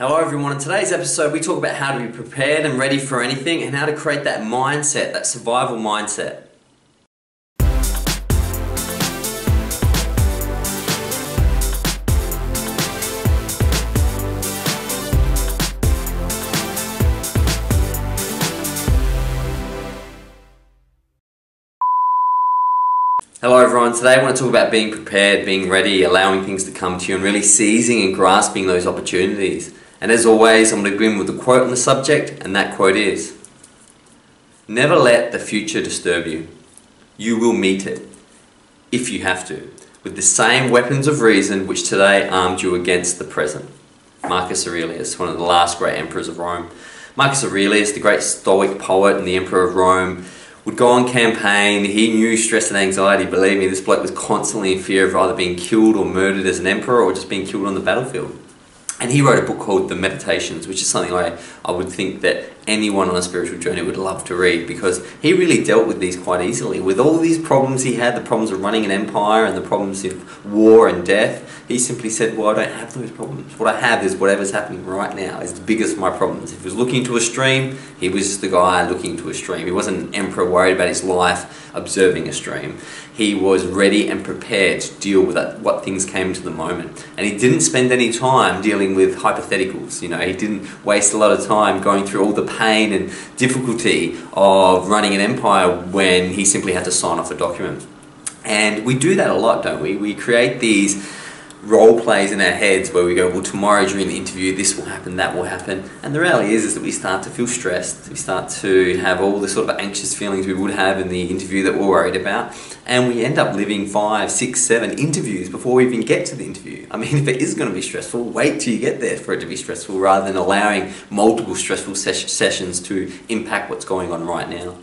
Hello everyone, in today's episode we talk about how to be prepared and ready for anything and how to create that mindset, that survival mindset. Hello everyone, today I want to talk about being prepared, being ready, allowing things to come to you and really seizing and grasping those opportunities. And as always, I'm going to begin with a quote on the subject, and that quote is, "Never let the future disturb you. You will meet it, if you have to, with the same weapons of reason which today armed you against the present." Marcus Aurelius, one of the last great emperors of Rome. Marcus Aurelius, the great Stoic poet and the emperor of Rome, would go on campaign. He knew stress and anxiety. Believe me, this bloke was constantly in fear of either being killed or murdered as an emperor or just being killed on the battlefield. And he wrote a book called The Meditations, which is something I would think that anyone on a spiritual journey would love to read, because he really dealt with these quite easily. With all these problems he had, the problems of running an empire and the problems of war and death, he simply said, well, I don't have those problems. What I have is whatever's happening right now is the biggest of my problems. If he was looking to a stream, he was just the guy looking to a stream. He wasn't an emperor worried about his life observing a stream. He was ready and prepared to deal with what things came to the moment. And he didn't spend any time dealing with hypotheticals. You know, he didn't waste a lot of time going through all the pain and difficulty of running an empire when he simply had to sign off a document. And we do that a lot, don't we? We create these role plays in our heads where we go, well, tomorrow during the interview this will happen, that will happen, and the reality is that we start to feel stressed, we start to have all the sort of anxious feelings we would have in the interview that we're worried about, and we end up living 5, 6, 7 interviews before we even get to the interview. I mean, if it is going to be stressful, wait till you get there for it to be stressful, rather than allowing multiple stressful sessions to impact what's going on right now.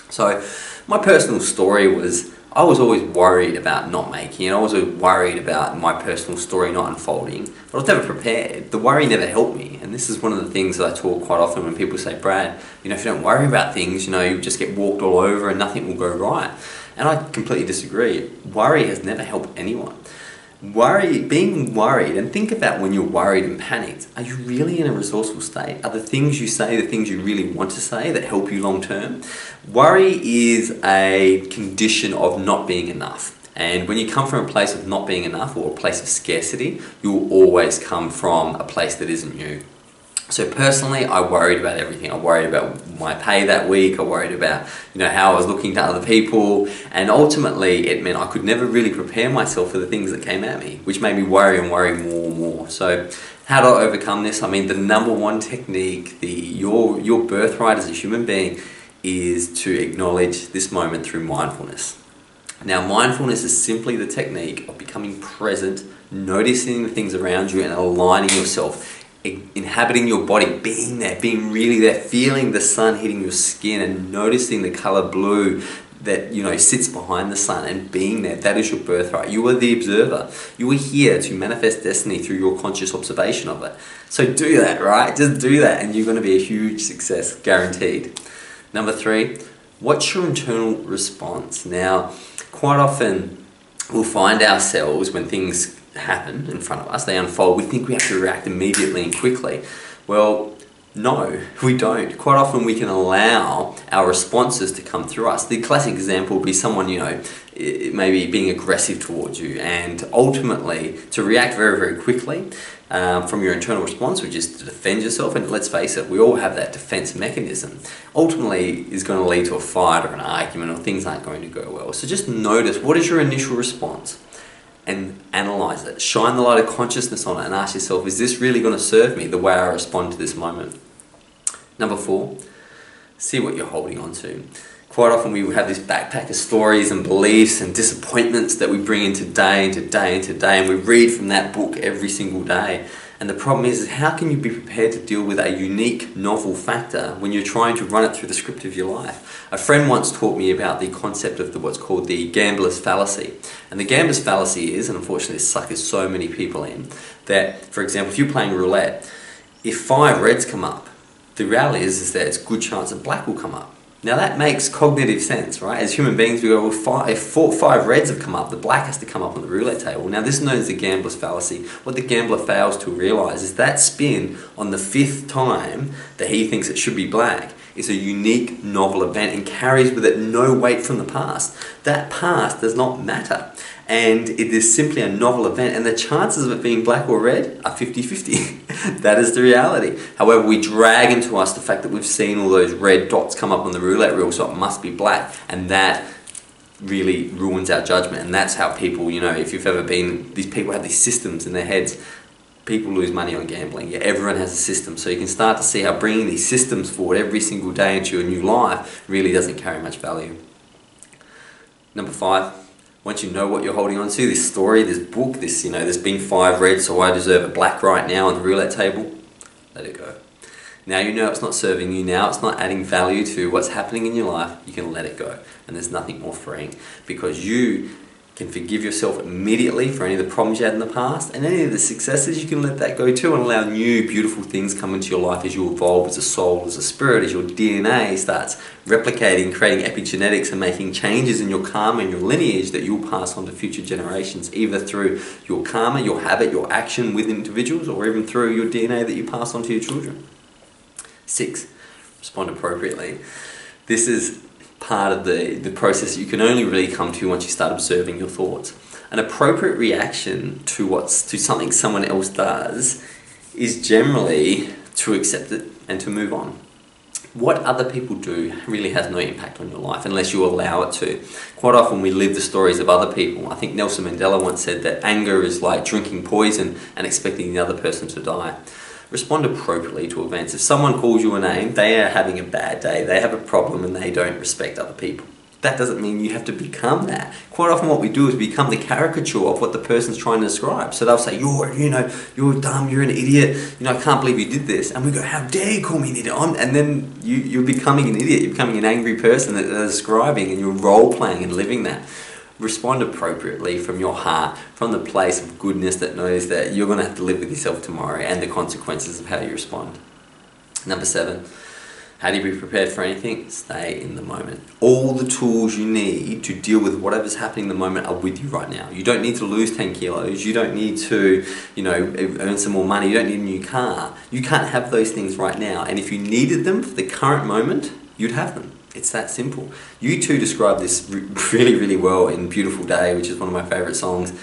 So my personal story was, I was always worried about not making it. I was always worried about my personal story not unfolding, but I was never prepared. The worry never helped me, and this is one of the things that I talk quite often when people say, Brad, you know, if you don't worry about things, you know, you just get walked all over and nothing will go right. And I completely disagree. Worry has never helped anyone. Being worried, and think about when you're worried and panicked, are you really in a resourceful state? Are the things you say the things you really want to say that help you long term? Worry is a condition of not being enough. And when you come from a place of not being enough or a place of scarcity, you will always come from a place that isn't you. So personally, I worried about everything. I worried about my pay that week. I worried about, you know, how I was looking to other people. And ultimately, it meant I could never really prepare myself for the things that came at me, which made me worry and worry more and more. So how do I overcome this? I mean, the number one technique, your birthright as a human being, is to acknowledge this moment through mindfulness. Now, mindfulness is simply the technique of becoming present, noticing the things around you and aligning yourself, inhabiting your body, being there, being really there, feeling the sun hitting your skin and noticing the color blue that, you know, sits behind the sun and being there. That is your birthright. You are the observer. You are here to manifest destiny through your conscious observation of it. So do that, right? Just do that and you're going to be a huge success, guaranteed. Number 3, what's your internal response? Now, quite often we'll find ourselves when things happen in front of us, they unfold, we think we have to react immediately and quickly. Well, no, we don't. Quite often we can allow our responses to come through us. The classic example would be someone, you know, maybe being aggressive towards you, and ultimately to react very, very quickly from your internal response, which is to defend yourself. And let's face it, we all have that defense mechanism. Ultimately is going to lead to a fight or an argument, or things aren't going to go well. So just notice, what is your initial response? And analyze it. Shine the light of consciousness on it and ask yourself, is this really going to serve me the way I respond to this moment? Number 4, see what you're holding on to. Quite often we have this backpack of stories and beliefs and disappointments that we bring into day into day into day, and we read from that book every single day. And the problem is how can you be prepared to deal with a unique, novel factor when you're trying to run it through the script of your life? A friend once taught me about the concept of what's called the gambler's fallacy. And the gambler's fallacy is, and unfortunately this suckers so many people in, that, for example, if you're playing roulette, if 5 reds come up, the reality is that it's a good chance that black will come up. Now that makes cognitive sense, right? As human beings, we go, well, if 5 reds have come up, the black has to come up on the roulette table. Now this is known as the gambler's fallacy. What the gambler fails to realise is that spin on the 5th time that he thinks it should be black is a unique, novel event and carries with it no weight from the past. That past does not matter. And it is simply a novel event, and the chances of it being black or red are 50-50. That is the reality. However, we drag into us the fact that we've seen all those red dots come up on the roulette wheel, so it must be black, and that really ruins our judgment. And that's how people, you know, if you've ever been, these people have these systems in their heads. People lose money on gambling. Yeah, everyone has a system, so you can start to see how bringing these systems forward every single day into your new life really doesn't carry much value. Number 5. Once you know what you're holding on to, this story, this book, this, you know, there's been 5 reds, so I deserve a black right now on the roulette table, let it go. Now you know it's not serving you now, it's not adding value to what's happening in your life, you can let it go. And there's nothing more freeing, because you can forgive yourself immediately for any of the problems you had in the past, and any of the successes you can let that go too, and allow new beautiful things come into your life as you evolve as a soul, as a spirit, as your DNA starts replicating, creating epigenetics and making changes in your karma and your lineage that you'll pass on to future generations, either through your karma, your habit, your action with individuals, or even through your DNA that you pass on to your children. 6. Respond appropriately. This is part of the process you can only really come to once you start observing your thoughts. An appropriate reaction to something someone else does is generally to accept it and to move on. What other people do really has no impact on your life unless you allow it to. Quite often we live the stories of other people. I think Nelson Mandela once said that anger is like drinking poison and expecting the other person to die. Respond appropriately to events. If someone calls you a name, they are having a bad day, they have a problem, and they don't respect other people. That doesn't mean you have to become that. Quite often what we do is become the caricature of what the person's trying to describe. So they'll say, you're dumb, you're an idiot, I can't believe you did this. And we go, how dare you call me an idiot? And then you're becoming an idiot, you're becoming an angry person that they're describing, and you're role-playing and living that. Respond appropriately from your heart, from the place of goodness that knows that you're going to have to live with yourself tomorrow and the consequences of how you respond. Number 7, how do you be prepared for anything? Stay in the moment. All the tools you need to deal with whatever's happening in the moment are with you right now. You don't need to lose 10 kilos. You don't need to, earn some more money. You don't need a new car. You can't have those things right now. And if you needed them for the current moment, you'd have them. It's that simple. U2 described this really, really well in Beautiful Day, which is one of my favourite songs.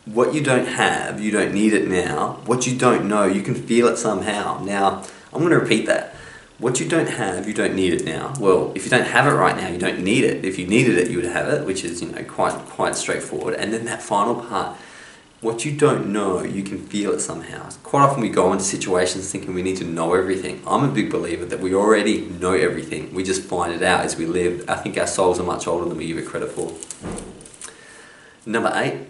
What you don't have, you don't need it now. What you don't know, you can feel it somehow. Now, I'm going to repeat that. What you don't have, you don't need it now. Well, if you don't have it right now, you don't need it. If you needed it, you would have it, which is, quite straightforward. And then that final part, what you don't know, you can feel it somehow. Quite often we go into situations thinking we need to know everything. I'm a big believer that we already know everything. We just find it out as we live. I think our souls are much older than we give it credit for. Number 8,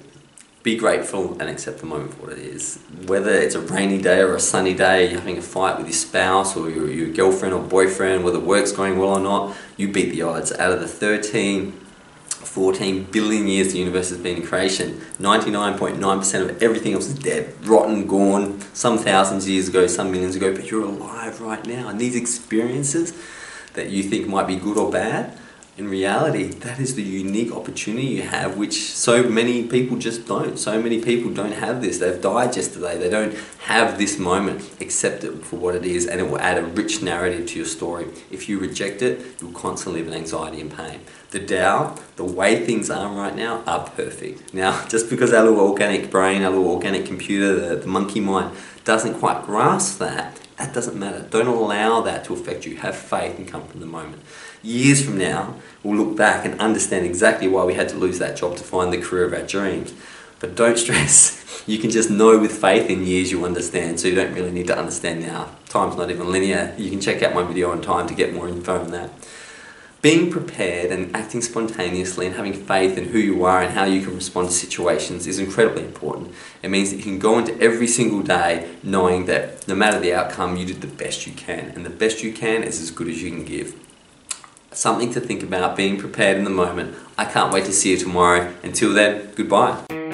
be grateful and accept the moment for what it is. Whether it's a rainy day or a sunny day, you're having a fight with your spouse or your girlfriend or boyfriend, whether work's going well or not, you beat the odds. Out of the 14 billion years the universe has been in creation, 99.9% of everything else is dead, rotten, gone, some thousands of years ago, some millions ago, but you're alive right now. And these experiences that you think might be good or bad, in reality, that is the unique opportunity you have, which so many people just don't. So many people don't have this. They've died yesterday. They don't have this moment. Accept it for what it is, and it will add a rich narrative to your story. If you reject it, you'll constantly live in anxiety and pain. The Tao, the way things are right now, are perfect. Now, just because our little organic brain, our little organic computer, the monkey mind, doesn't quite grasp that, that doesn't matter. Don't allow that to affect you. Have faith and come from the moment. Years from now, we'll look back and understand exactly why we had to lose that job to find the career of our dreams. But don't stress. You can just know with faith in years you'll understand, so you don't really need to understand now. Time's not even linear. You can check out my video on time to get more info on that. Being prepared and acting spontaneously and having faith in who you are and how you can respond to situations is incredibly important. It means that you can go into every single day knowing that no matter the outcome, you did the best you can. And the best you can is as good as you can give. Something to think about, being prepared in the moment. I can't wait to see you tomorrow. Until then, goodbye.